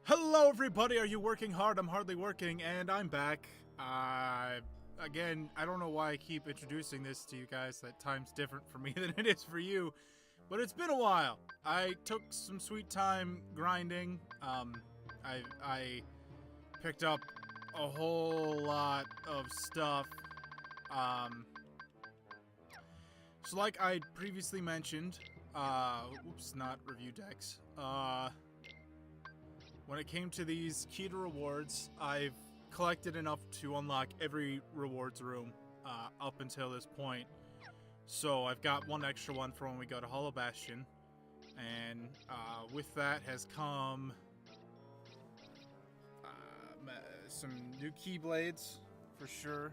Hello everybody, are you working hard? I'm hardly working, and I'm back. Again, I don't know why I keep introducing this to you guys. That time's different for me than it is for you. But it's been a while. I took some sweet time grinding. I picked up a whole lot of stuff. So like I previously mentioned, oops, not review decks. When it came to these key to rewards, I've collected enough to unlock every rewards room up until this point. So I've got one extra one for when we go to Hollow Bastion. And with that has come some new Keyblades, for sure.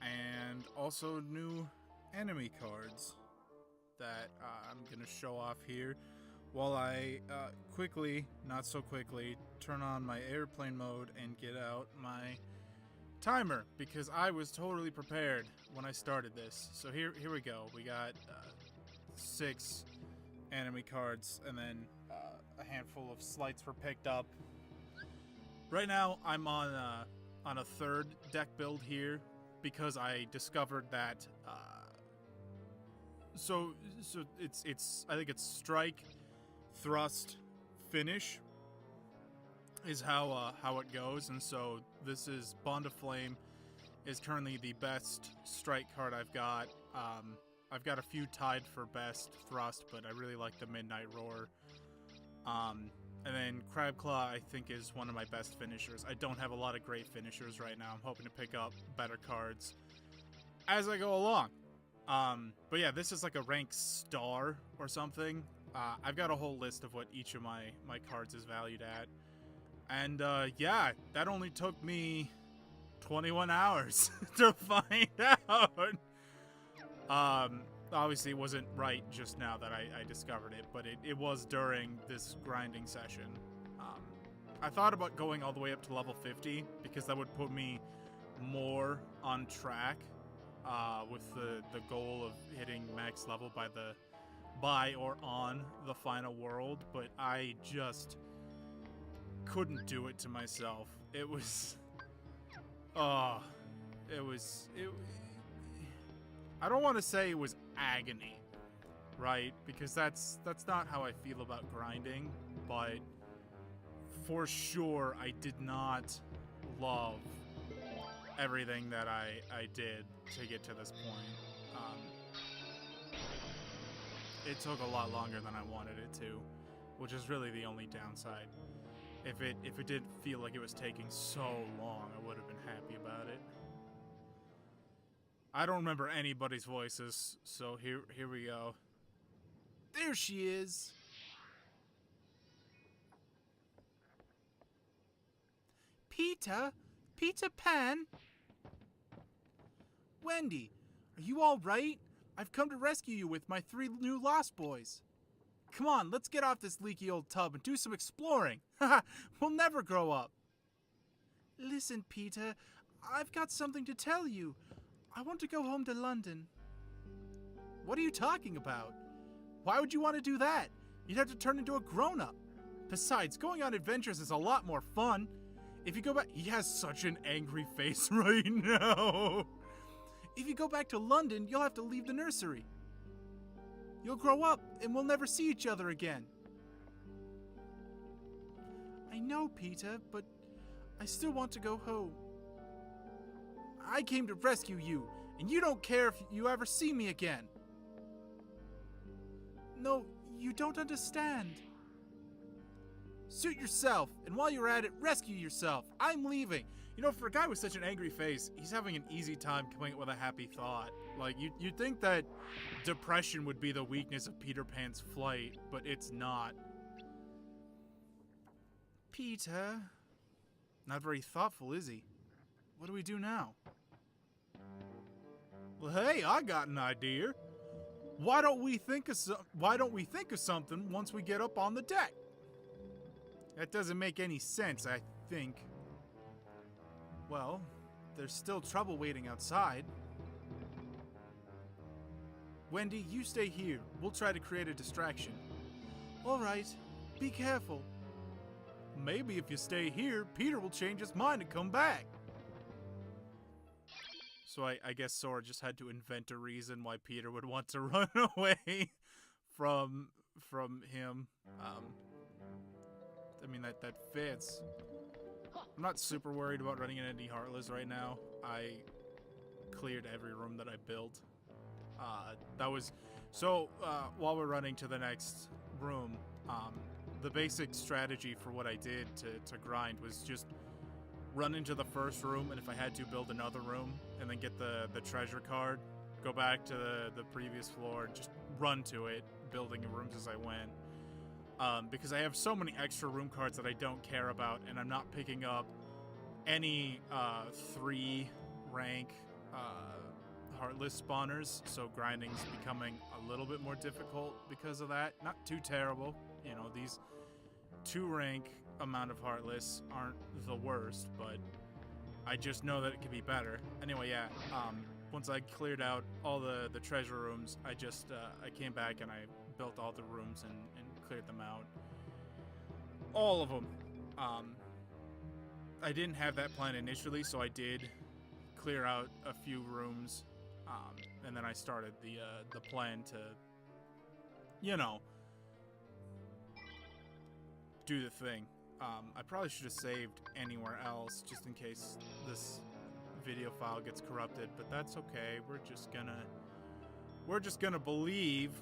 And also new enemy cards that I'm going to show off here. While I quickly, not so quickly, turn on my airplane mode and get out my timer, because I was totally prepared when I started this. So here we go. We got 6 enemy cards, and then a handful of slights were picked up. Right now, I'm on a 3rd deck build here because I discovered that. So it's I think it's strike, thrust, finish is how it goes, and so this is Bond of Flame is currently the best strike card I've got. I've got a few tied for best thrust, but I really like the Midnight Roar. And then Crab Claw I think is one of my best finishers. I don't have a lot of great finishers right now. I'm hoping to pick up better cards as I go along. But yeah, this is like a rank star or something. I've got a whole list of what each of my cards is valued at. And yeah, that only took me 21 hours to find out. Obviously it wasn't right just now that I discovered it, but it was during this grinding session. I thought about going all the way up to level 50 because that would put me more on track with the goal of hitting max level by or on the final world, but I just couldn't do it to myself. It was I don't want to say it was agony, right? Because that's not how I feel about grinding, but for sure I did not love everything that I did to get to this point. It took a lot longer than I wanted it to, which is really the only downside. If it didn't feel like it was taking so long, I would have been happy about it. I don't remember anybody's voices, so here we go. There she is. Peter Pan. Wendy, are you all right? I've come to rescue you with my 3 new Lost Boys. Come on, let's get off this leaky old tub and do some exploring. Haha, we'll never grow up. Listen, Peter, I've got something to tell you. I want to go home to London. What are you talking about? Why would you want to do that? You'd have to turn into a grown-up. Besides, going on adventures is a lot more fun. If you go back... He has such an angry face right now. If you go back to London, you'll have to leave the nursery. You'll grow up, and we'll never see each other again. I know, Peter, but I still want to go home. I came to rescue you, and you don't care if you ever see me again. No, you don't understand. Suit yourself, and while you're at it, rescue yourself. I'm leaving. You know, for a guy with such an angry face, he's having an easy time coming up with a happy thought. Like, you'd think that depression would be the weakness of Peter Pan's flight, but it's not. Peter. Not very thoughtful, is he? What do we do now? Well, hey, I got an idea. Why don't we think of something once we get up on the deck? That doesn't make any sense, I think. Well, there's still trouble waiting outside. Wendy, you stay here. We'll try to create a distraction. All right. Be careful. Maybe if you stay here, Peter will change his mind and come back. So I guess Sora just had to invent a reason why Peter would want to run away from him. I mean, that fits. I'm not super worried about running into any Heartless right now. I cleared every room that I built. While we're running to the next room, the basic strategy for what I did to grind was just run into the first room, and if I had to, build another room, and then get the treasure card, go back to the previous floor, and just run to it, building rooms as I went. Because I have so many extra room cards that I don't care about, and I'm not picking up any 3 rank Heartless spawners, so grinding's becoming a little bit more difficult because of that. Not too terrible, you know, these 2 rank amount of Heartless aren't the worst, but I just know that it could be better. Anyway, yeah, once I cleared out all the treasure rooms, I came back and I built all the rooms and cleared them out. All of them. I didn't have that plan initially, so I did clear out a few rooms, and then I started the plan to, you know, do the thing. I probably should have saved anywhere else just in case this video file gets corrupted, but that's okay. We're just gonna believe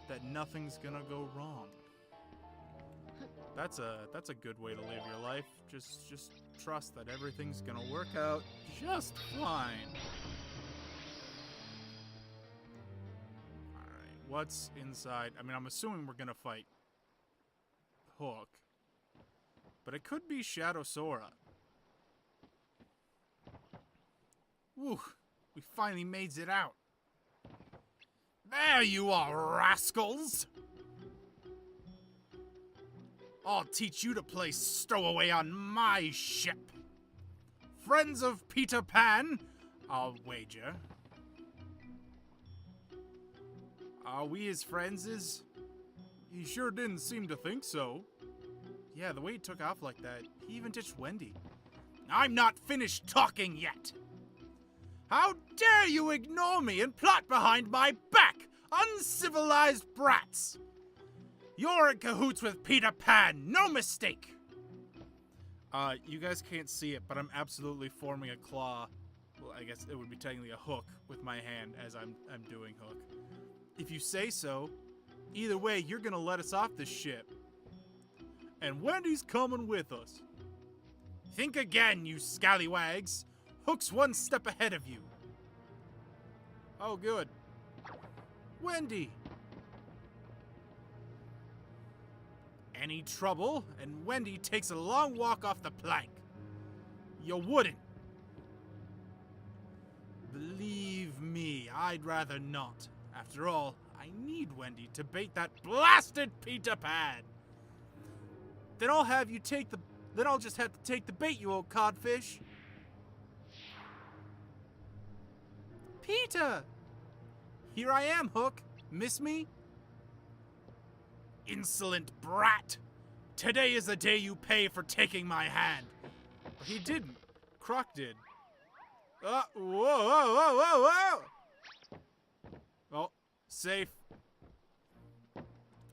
that nothing's gonna go wrong. That's a good way to live your life. Just trust that everything's gonna work out just fine. Alright, what's inside? I mean, I'm assuming we're gonna fight Hook. But it could be Shadow Sora. Whew, we finally made it out. There you are, rascals! I'll teach you to play stowaway on my ship. Friends of Peter Pan, I'll wager. Are we his friends? He sure didn't seem to think so. Yeah, the way he took off like that, he even ditched Wendy. I'm not finished talking yet. How dare you ignore me and plot behind my back, uncivilized brats! You're in cahoots with Peter Pan, no mistake! You guys can't see it, but I'm absolutely forming a claw. Well, I guess it would be technically a hook with my hand as I'm doing Hook. If you say so, either way, you're gonna let us off this ship. And Wendy's coming with us. Think again, you scallywags. Hook's one step ahead of you. Oh, good. Wendy! Any trouble, and Wendy takes a long walk off the plank. You wouldn't. Believe me, I'd rather not. After all, I need Wendy to bait that blasted Peter Pan. Then I'll just have to take the bait, you old codfish. Peter! Here I am, Hook. Miss me? Insolent brat! Today is the day you pay for taking my hand. But he didn't. Croc did. Whoa, whoa, whoa, whoa, whoa! Oh, safe.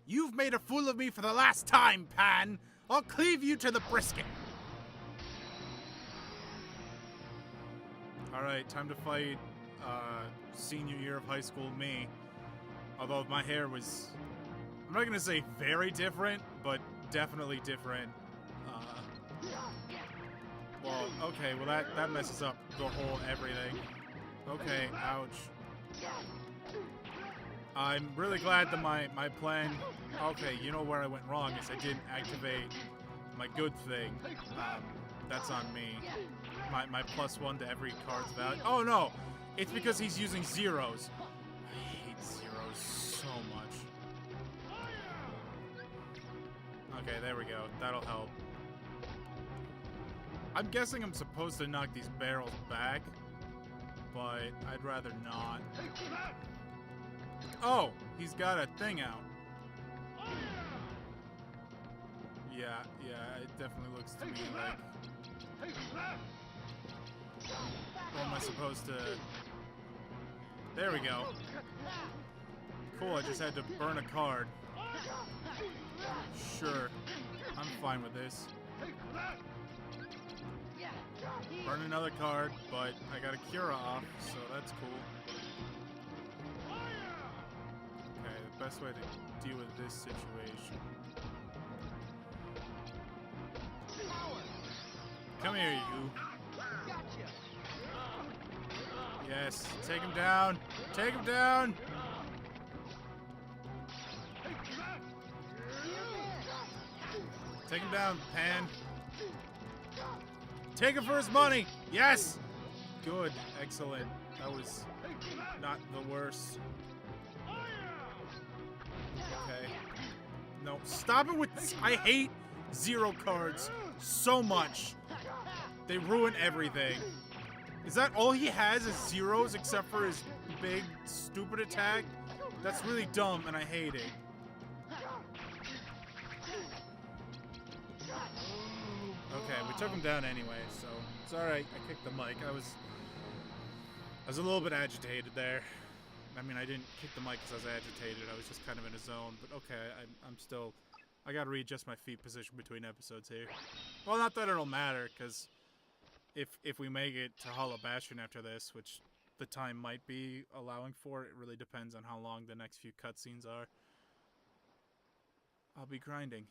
You've made a fool of me for the last time, Pan. I'll cleave you to the brisket. Alright, time to fight senior year of high school me. Although my hair was, I'm not gonna say very different, but definitely different. Well, okay, well that messes up the whole everything. Okay, ouch. I'm really glad that my plan, okay, you know where I went wrong is I didn't activate my good thing. That's on me. My +1 to every card's value. Oh no! It's because he's using zeros. I hate zeros so much. Okay, there we go. That'll help. I'm guessing I'm supposed to knock these barrels back, but I'd rather not. Oh, he's got a thing out. Yeah, it definitely looks to me like... What am I supposed to... There we go. Cool, I just had to burn a card. Sure, I'm fine with this. Burn another card, but I got a Cura off, so that's cool. Okay, the best way to deal with this situation. Come here, you. Yes, take him down. Take him down. Take him down, Pan. Take him for his money. Yes. Good. Excellent. That was not the worst. Okay. No, stop it with... I hate zero cards so much. They ruin everything. Is that all he has is zeros except for his big, stupid attack? That's really dumb, and I hate it. Okay, we took him down anyway, so it's alright. I kicked the mic. I was a little bit agitated there. I mean, I didn't kick the mic because I was agitated. I was just kind of in a zone, but okay, I'm still... I gotta readjust my feet position between episodes here. Well, not that it'll matter, because if we make it to Hollow Bastion after this, which the time might be allowing for, it really depends on how long the next few cutscenes are. I'll be grinding.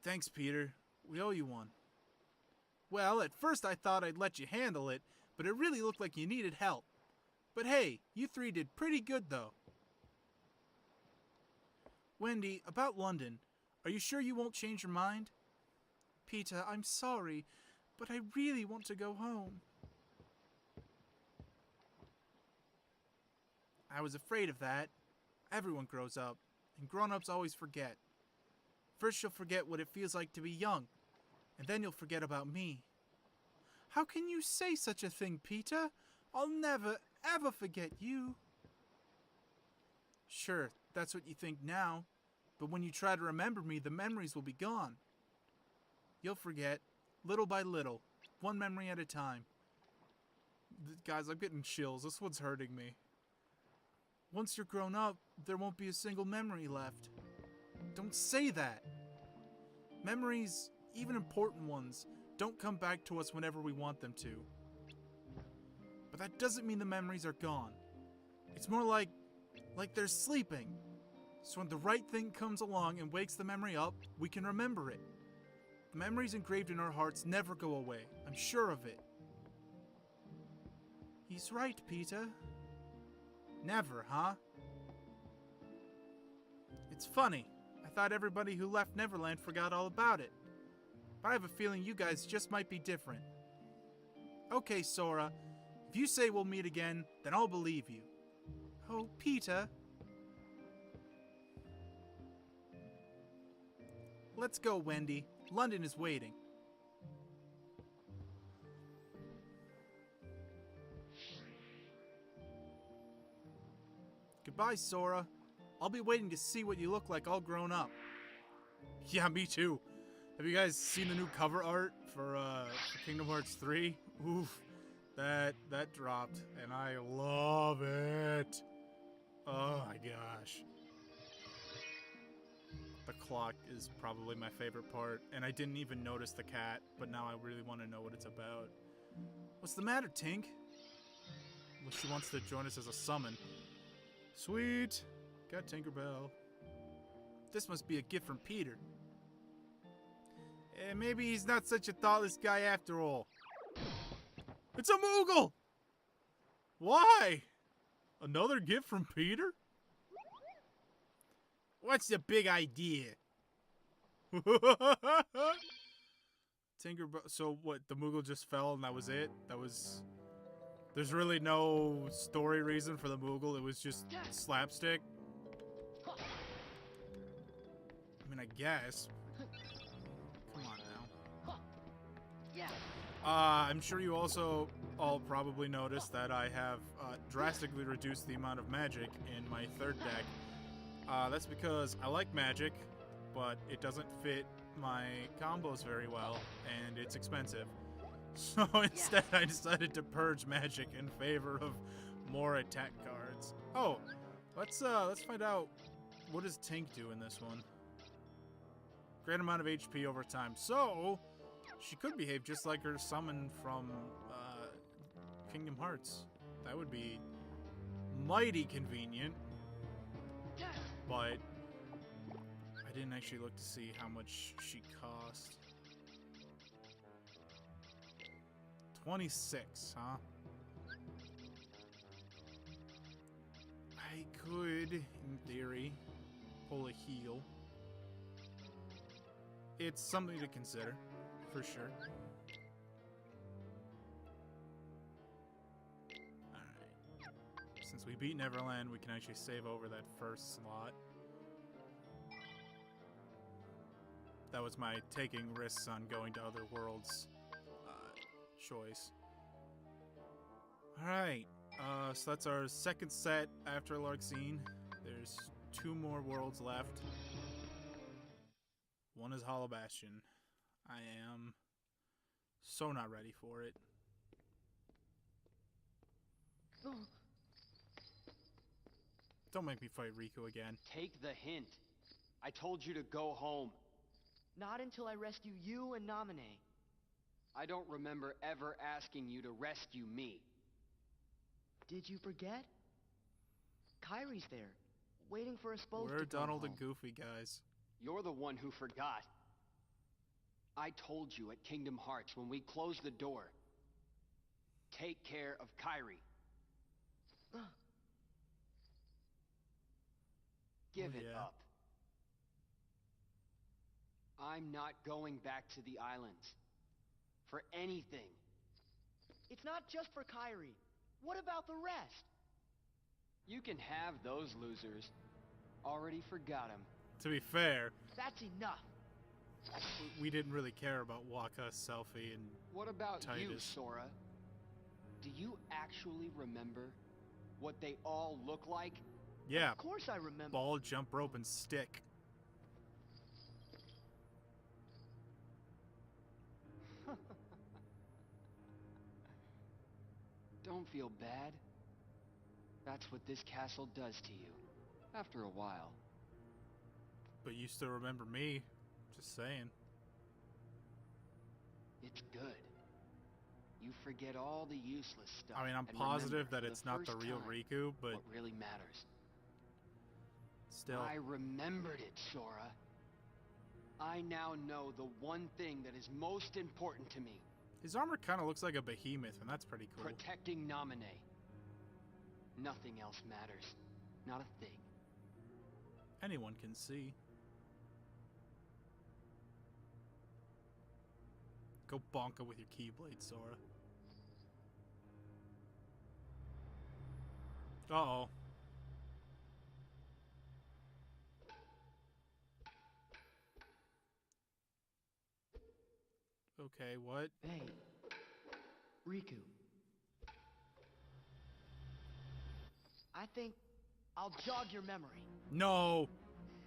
Thanks, Peter. We owe you one. Well, at first I thought I'd let you handle it, but it really looked like you needed help. But hey, you three did pretty good, though. Wendy, about London, are you sure you won't change your mind? Peter, I'm sorry, but I really want to go home. I was afraid of that. Everyone grows up, and grown-ups always forget. First you'll forget what it feels like to be young, and then you'll forget about me. How can you say such a thing, Peter? I'll never, ever forget you. Sure, that's what you think now, but when you try to remember me, the memories will be gone. You'll forget, little by little, one memory at a time. Guys, I'm getting chills. This one's hurting me. Once you're grown up, there won't be a single memory left. Don't say that. Memories, even important ones, don't come back to us whenever we want them to. But that doesn't mean the memories are gone. It's more like they're sleeping. So when the right thing comes along and wakes the memory up, we can remember it. The memories engraved in our hearts never go away. I'm sure of it. He's right, Peter. Never, huh? It's funny. I thought everybody who left Neverland forgot all about it. But I have a feeling you guys just might be different. Okay, Sora. If you say we'll meet again, then I'll believe you. Oh, Peter. Let's go, Wendy. London is waiting. Goodbye, Sora. I'll be waiting to see what you look like all grown up. Yeah, me too. Have you guys seen the new cover art for Kingdom Hearts 3? Oof. That dropped, and I love it. Oh my gosh. The clock is probably my favorite part, and I didn't even notice the cat, but now I really want to know what it's about. What's the matter, Tink? Looks she wants to join us as a summon. Sweet. Got Tinkerbell. This must be a gift from Peter. Maybe he's not such a thoughtless guy after all. It's a Moogle! Why? Another gift from Peter? What's the big idea? Tinkerbell. So what? The Moogle just fell and that was it? That was... There's really no story reason for the Moogle. It was just slapstick. I mean, I guess. Come on now. I'm sure you also all probably noticed that I have drastically reduced the amount of magic in my third deck. That's because I like magic, but it doesn't fit my combos very well, and it's expensive. So instead, I decided to purge magic in favor of more attack cards. Oh, let's find out, what does Tink do in this one? Great amount of HP over time. So she could behave just like her summon from Kingdom Hearts. That would be mighty convenient. But I didn't actually look to see how much she cost. 26, huh? I could, in theory, pull a heal. It's something to consider, for sure. Alright. Since we beat Neverland, we can actually save over that first slot. That was my taking risks on going to other worlds choice. Alright, so that's our second set after Larxene. There's 2 more worlds left. One is Hollow Bastion. I am so not ready for it. Don't make me fight Riku again. Take the hint. I told you to go home. Not until I rescue you and Naminé. I don't remember ever asking you to rescue me. Did you forget? Kairi's there, waiting for us both. We're to come Donald home. and Goofy, guys. You're the one who forgot. I told you at Kingdom Hearts when we closed the door. Take care of Kairi. Give it up. I'm not going back to the islands. For anything. It's not just for Kairi. What about the rest? You can have those losers. Already forgot them. To be fair, That's enough. we didn't really care about Waka, Selphie, and What about you, Titus. Sora? Do you actually remember what they all look like? yeah, Of course I remember. ball, jump rope, and stick. Don't feel bad. That's what this castle does to you. After a while. But you still remember me. Just saying. It's good. You forget all the useless stuff. I mean, I'm and positive remember that for it's the not the first real time Riku, but what really matters. still. I remembered it, Sora. I now know the one thing that is most important to me. His armor kind of looks like a behemoth, and that's pretty cool. Protecting Naminé. Nothing else matters. Not a thing. Anyone can see. Go bonka with your Keyblade, Sora. Uh-oh. Okay, what? Hey, Riku. I think I'll jog your memory. No!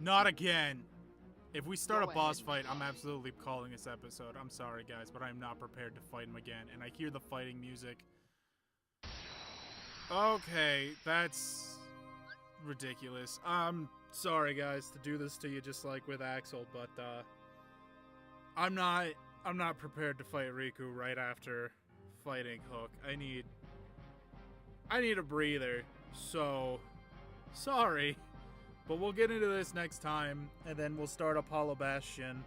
Not again! If we start Go a boss ahead. fight, I'm absolutely calling this episode. I'm sorry, guys, but I'm not prepared to fight him again. And I hear the fighting music. Okay, that's ridiculous. I'm sorry, guys, to do this to you just like with Axel, but I'm not prepared to fight Riku right after fighting Hook. I need a breather. So sorry. But we'll get into this next time, and then we'll start up Hollow Bastion,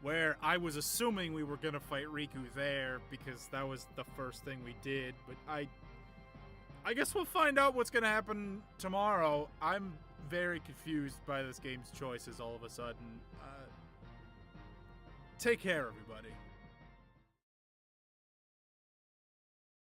where I was assuming we were going to fight Riku there, because that was the first thing we did, but I guess we'll find out what's going to happen tomorrow. I'm very confused by this game's choices all of a sudden. Take care, everybody.